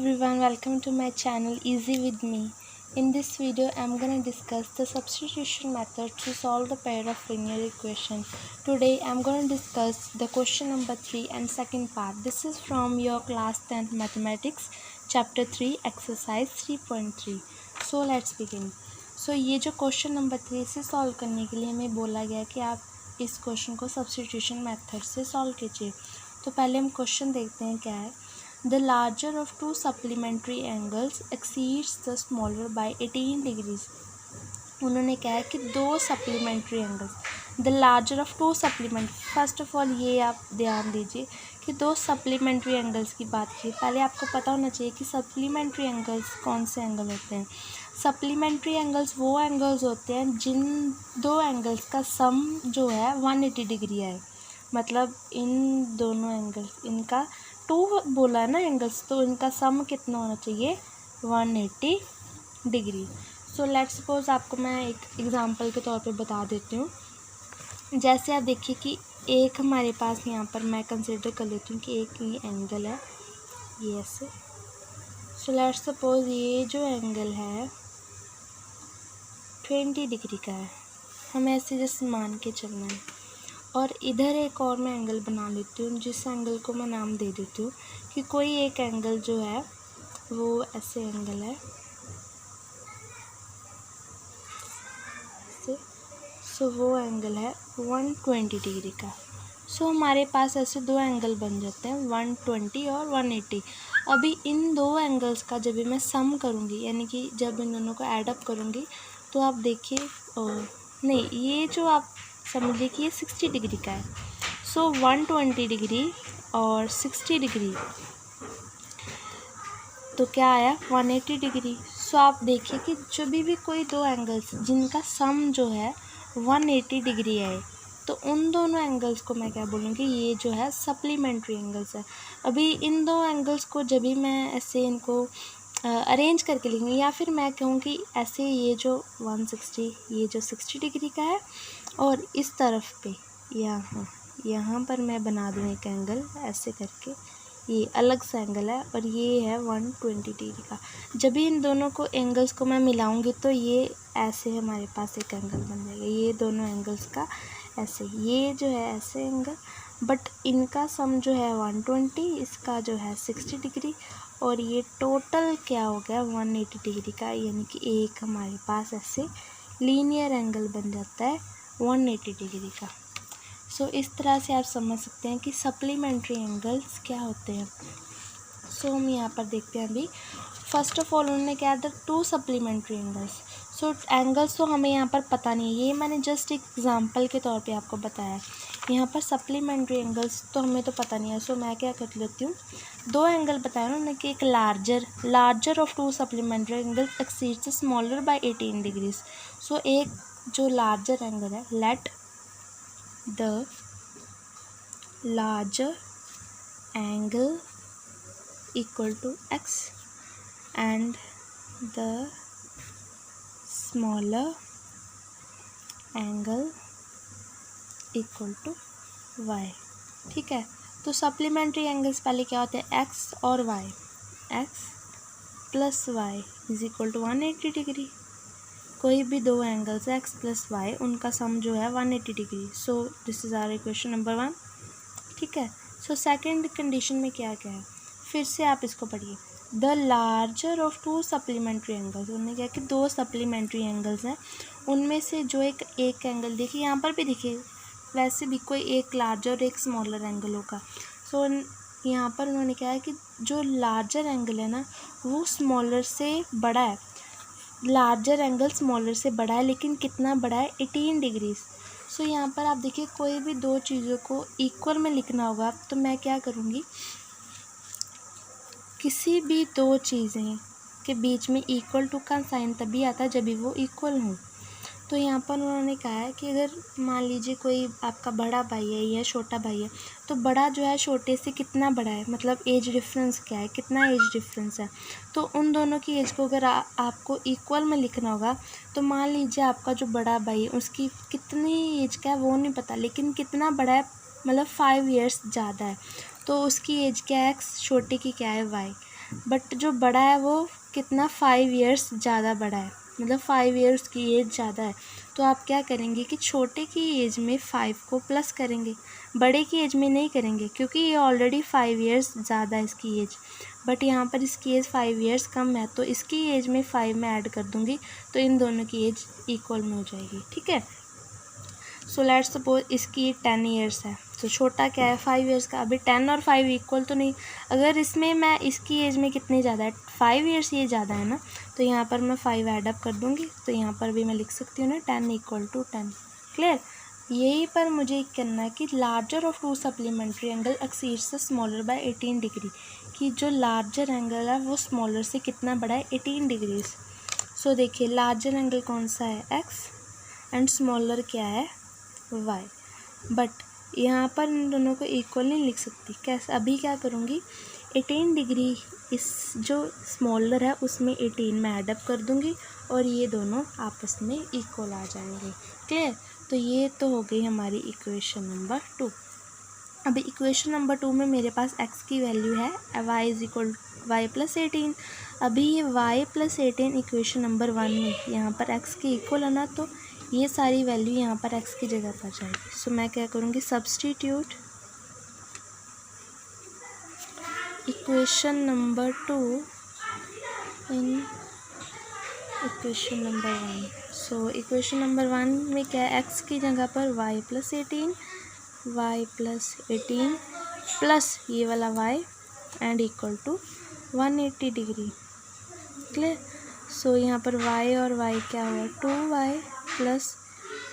everyone, welcome to my channel Easy with me. In this video I'm going to discuss the substitution method to solve the pair of linear equation. Today I'm going to discuss the question number 3 and second part. This is from your class 10th mathematics chapter 3 exercise 3.3. So let's begin. So ये जो question number 3 से solve करने के लिए हमें बोला गया कि आप इस क्वेश्चन को सब्स्टिट्यूशन मेथड से सॉल्व कीजिए। तो पहले हम क्वेश्चन देखते हैं क्या है। The larger of two supplementary angles exceeds the smaller by 18 degrees. उन्होंने कहा है कि दो supplementary angles, the larger of two supplement. First of all ये आप ध्यान दीजिए कि दो सप्लीमेंट्री एंगल्स की बात की। पहले आपको पता होना चाहिए कि सप्लीमेंट्री एंगल्स कौन से एंगल होते हैं। सप्लीमेंट्री एंगल्स वो एंगल्स होते हैं जिन दो एंगल्स का सम जो है 180 डिग्री है। मतलब इन दोनों एंगल्स, इनका टू बोला है ना एंगल्स, तो इनका सम कितना होना चाहिए 180 डिग्री। सो लेट्स सपोज आपको मैं एक एग्जांपल के तौर पे बता देती हूँ। जैसे आप देखिए कि एक हमारे पास यहाँ पर मैं कंसिडर कर लेती हूँ कि एक ये एंगल है, ये ऐसे। सो लेट्स सपोज ये जो एंगल है 20 डिग्री का है, हमें ऐसे जस्ट मान के चलना है। और इधर एक और मैं एंगल बना लेती हूँ, जिस एंगल को मैं नाम दे देती हूँ कि कोई एक एंगल जो है वो ऐसे एंगल है ऐसे। सो वो एंगल है 120 डिग्री का। सो हमारे पास ऐसे दो एंगल बन जाते हैं 120 और 180। अभी इन दो एंगल्स का जब भी मैं सम करूँगी, यानी कि जब इन दोनों को ऐड अप करूँगी, तो आप देखिए नहीं, ये जो आप समझिए कि ये 60 डिग्री का है। सो 120 डिग्री और 60 डिग्री तो क्या आया 180 डिग्री। सो आप देखिए कि जब भी कोई दो एंगल्स जिनका सम जो है 180 डिग्री है, तो उन दोनों एंगल्स को मैं क्या बोलूँगी, ये जो है सप्लीमेंट्री एंगल्स है। अभी इन दो एंगल्स को जब भी मैं ऐसे इनको अरेंज करके लिखूँगी, या फिर मैं कहूँगी ऐसे, ये जो 160, ये जो 60 डिग्री का है, और इस तरफ पे यहाँ पर मैं बना दूँ एक एंगल ऐसे करके, ये अलग सा एंगल है, और ये है 120 डिग्री का। जब भी इन दोनों को एंगल्स को मैं मिलाऊंगी तो ये ऐसे हमारे पास एक एंगल बन जाएगा। ये दोनों एंगल्स का ऐसे, ये जो है ऐसे एंगल, बट इनका सम जो है 120, इसका जो है 60 डिग्री, और ये टोटल क्या हो गया 180 डिग्री का। यानी कि एक हमारे पास ऐसे लीनियर एंगल बन जाता है 180 डिग्री का। सो इस तरह से आप समझ सकते हैं कि सप्लीमेंट्री एंगल्स क्या होते हैं। सो हम यहाँ पर देखते हैं। अभी फर्स्ट ऑफ ऑल उन्होंने क्या था, to supplementary angles. So angles तो हमें यहाँ पर पता नहीं है, ये मैंने जस्ट एक एग्जांपल के तौर पे आपको बताया। यहाँ पर सप्लीमेंट्री एंगल्स तो हमें तो पता नहीं है। सो मैं क्या कर लेती हूँ, दो एंगल बताया उन्होंने कि एक larger of two supplementary angles exceeds smaller by 18 degrees. So एक जो लार्जर एंगल है, let the larger angle equal to x and the smaller angle equal to y। ठीक है, तो सप्लीमेंट्री एंगल्स पहले क्या होते हैं, x और y, x plus y is equal to 180 degree. कोई भी दो एंगल्स x प्लस वाई, उनका सम जो है 180 degree. So this is our equation number 1। ठीक है, सो सेकंड कंडीशन में क्या क्या है, फिर से आप इसको पढ़िए। The larger of two supplementary angles, उन्होंने क्या कि दो सप्लीमेंट्री एंगल्स हैं, उनमें से जो एक एंगल देखिए, यहाँ पर भी देखिए, वैसे भी कोई एक लार्जर और एक स्मॉलर एंगल होगा। सो यहाँ पर उन्होंने क्या है कि जो लार्जर एंगल है ना, वो स्मॉलर से बड़ा है। लार्जर एंगल स्मॉलर से बड़ा है, लेकिन कितना बड़ा है 18 डिग्रीज। सो यहाँ पर आप देखिए, कोई भी दो चीज़ों को इक्वल में लिखना होगा, तो मैं क्या करूँगी, किसी भी दो चीज़ें के बीच में इक्वल टू का साइन तभी आता है जब भी वो इक्वल हो। तो यहाँ पर उन्होंने कहा है कि अगर मान लीजिए कोई आपका बड़ा भाई है या छोटा भाई है, तो बड़ा जो है छोटे से कितना बड़ा है, मतलब एज डिफरेंस क्या है, कितना एज डिफरेंस है। तो उन दोनों की एज को अगर आपको इक्वल में लिखना होगा, तो मान लीजिए आपका जो बड़ा भाई है उसकी कितनी एज का है वो नहीं पता, लेकिन कितना बड़ा है, मतलब 5 ईयर्स ज़्यादा है, तो उसकी एज क्या है x, छोटे की क्या है y। बट जो बड़ा है वो कितना 5 ईयर्स ज़्यादा बड़ा है, मतलब 5 ईयर्स की एज ज़्यादा है। तो आप क्या करेंगे कि छोटे की एज में 5 को प्लस करेंगे, बड़े की एज में नहीं करेंगे, क्योंकि ये ऑलरेडी 5 ईयर्स ज़्यादा है इसकी एज, बट यहाँ पर इसकी एज 5 ईयर्स कम है, तो इसकी एज में 5 में ऐड कर दूँगी, तो इन दोनों की एज इक्वल में हो जाएगी। ठीक है, सो लेट्स सपोज इसकी 10 ईयर्स है, तो छोटा क्या है 5 ईयर्स का। अभी 10 और 5 इक्वल तो नहीं, अगर इसमें मैं इसकी एज में कितनी ज़्यादा है 5 ईयर्स ये ज़्यादा है ना, तो यहाँ पर मैं 5 ऐड अप कर दूँगी, तो यहाँ पर भी मैं लिख सकती हूँ ना 10 इक्वल टू 10। क्लियर, यही पर मुझे करना है कि larger of two supplementary angle exceeds the smaller by 18 degree, कि जो लार्जर एंगल है वो स्मॉलर से कितना बड़ा है 18 डिग्रीज। सो देखिए लार्जर एंगल कौन सा है एक्स एंड स्मॉलर क्या है वाई, बट यहाँ पर इन दोनों को इक्वल नहीं लिख सकती। कैसे, अभी क्या करूँगी 18 डिग्री इस जो स्मॉलर है उसमें 18 में ऐड अप कर दूँगी और ये दोनों आपस में इक्वल आ जाएंगे। क्लियर, तो ये तो हो गई हमारी इक्वेशन नंबर 2। अभी इक्वेशन नंबर 2 में मेरे पास x की वैल्यू है y is equal y plus 18। अभी ये y प्लस 18 इक्वेशन नंबर 1 में यहाँ पर x के इक्वल है ना, तो ये सारी वैल्यू यहाँ पर x की जगह पर जाएगी। सो मैं क्या करूँगी सब्स्टिट्यूट इक्वेशन नंबर 2 इन equation number 1। So equation number 1 में क्या है x की जगह पर y प्लस 18 प्लस ये वाला y and equal to 180 degree. Clear, so यहाँ पर y और y क्या हुआ 2y plus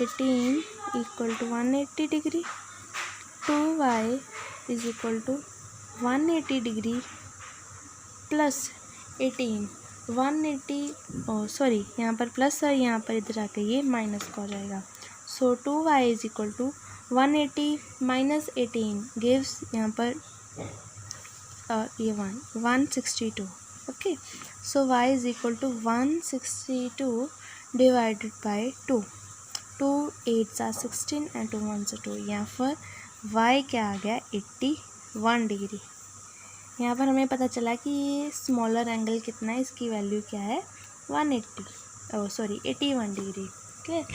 18 equal to 180 degree, 2y is equal to 180 degree plus 18 180 sorry यहाँ पर प्लस और यहाँ पर इधर आके ये माइनस का हो जाएगा। So 2y is equal to 180 minus 18 gives यहाँ पर ये 162। Okay, so y is equal to 162 divided by 2, 2 8 are 16 and 2 1 2। यहाँ पर y क्या आ गया 81 डिग्री। यहाँ पर हमें पता चला कि ये स्मॉलर एंगल कितना है, इसकी वैल्यू क्या है 81 डिग्री। क्लियर,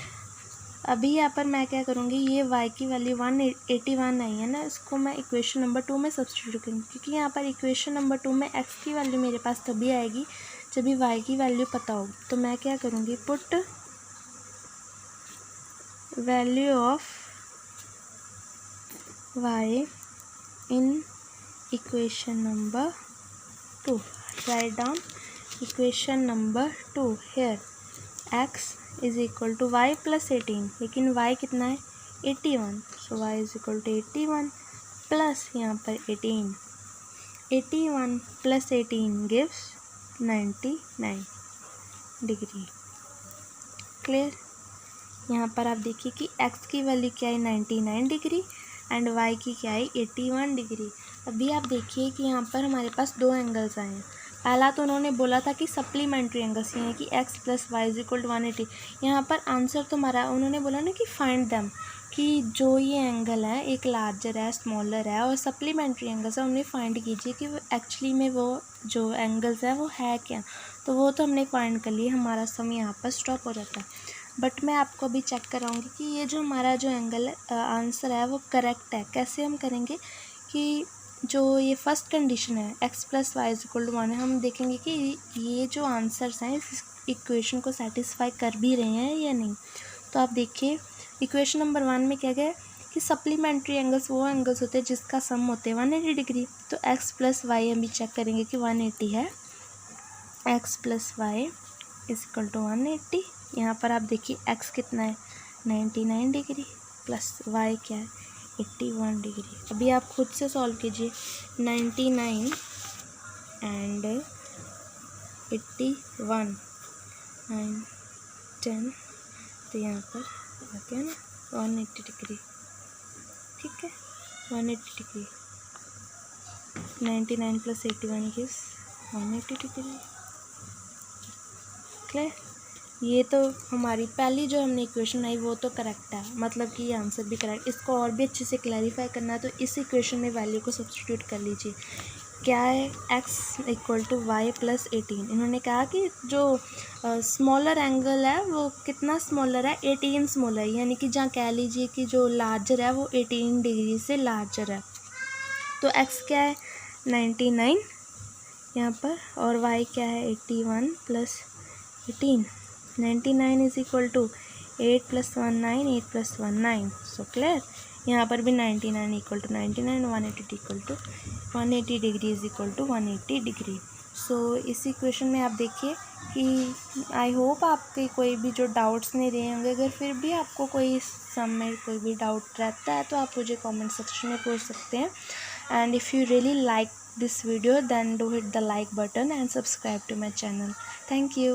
अभी यहाँ पर मैं क्या करूँगी ये y की वैल्यू 181 आई है ना, इसको मैं इक्वेशन नंबर 2 में सब्स्टिट्यूट करूँगी, क्योंकि यहाँ पर इक्वेशन नंबर 2 में x की वैल्यू मेरे पास तभी आएगी जब भी y की वैल्यू पता हो। तो मैं क्या करूँगी put value of y in equation number 2, write down equation number 2 here x is equal to y plus 18, लेकिन y कितना है 81, so y is equal to 81 plus यहाँ पर 18, 81 प्लस 18 गिव्स 99 डिग्री। क्लियर, यहाँ पर आप देखिए कि x की वैल्यू क्या है 99 डिग्री एंड y की क्या है 81 डिग्री। अभी आप देखिए कि यहाँ पर हमारे पास दो एंगल्स आए हैं। पहला तो उन्होंने बोला था कि सप्लीमेंट्री एंगल्स, यानी कि x plus y is equal to 180। यहाँ पर आंसर तो हमारा उन्होंने बोला ना कि फाइंड देम, कि जो ये एंगल है एक लार्जर है स्मॉलर है और सप्लीमेंट्री एंगल्स है, उन्हें फाइंड कीजिए कि एक्चुअली में वो जो एंगल्स है वो है क्या। तो वो तो हमने फाइंड कर लिए, हमारा सम यहाँ पर स्टॉप हो जाता है। बट मैं आपको अभी चेक कराऊंगी कि ये जो हमारा जो एंगल आंसर है वो करेक्ट है। कैसे हम करेंगे कि जो ये फर्स्ट कंडीशन है x plus y is equal to 1 है, हम देखेंगे कि ये जो आंसर्स हैं इस इक्वेशन को सेटिस्फाई कर भी रहे हैं या नहीं। तो आप देखिए इक्वेशन नंबर 1 में क्या गया कि सप्लीमेंट्री एंगल्स वो एंगल्स होते हैं जिसका सम होते हैं 180 डिग्री। तो x प्लस वाई हम भी चेक करेंगे कि 180 है, x plus y is equal to 180। यहाँ पर आप देखिए x कितना है 99 डिग्री प्लस y क्या है 81 डिग्री। अभी आप खुद से सॉल्व कीजिए 99 एंड 81 9 10, तो यहाँ पर आ गया ना 180 डिग्री। ठीक है, 180 degree 99 plus 81 gives 180 degree. Clear, ये तो हमारी पहली जो हमने इक्वेशन आई वो तो करेक्ट है, मतलब कि ये आंसर भी करेक्ट। इसको और भी अच्छे से क्लैरिफाई करना है तो इस इक्वेशन में वैल्यू को सब्स्टिट्यूट कर लीजिए। क्या है, x equal to y plus 18। इन्होंने कहा कि जो स्मॉलर एंगल है वो कितना स्मॉलर है, 18 स्मॉलर है, यानी कि जहाँ कह लीजिए कि जो लार्जर है वो 18 डिग्री से लार्जर है। तो x क्या है 99 यहाँ पर, और y क्या है 81 plus 18। 99 is equal to 8 + 1 9, 8 + 1 9। So clear, यहाँ पर भी 99 equal to 99, 180 equal to 180 degree is equal to 180 degree. So इस इक्वेशन में आप देखिए कि आई होप आपके कोई भी जो डाउट्स नहीं रहे होंगे। अगर फिर भी आपको कोई सम में कोई भी डाउट रहता है तो आप मुझे कमेंट सेक्शन में पूछ सकते हैं। And if you really like this video, then do hit the like button and subscribe to my channel. Thank you.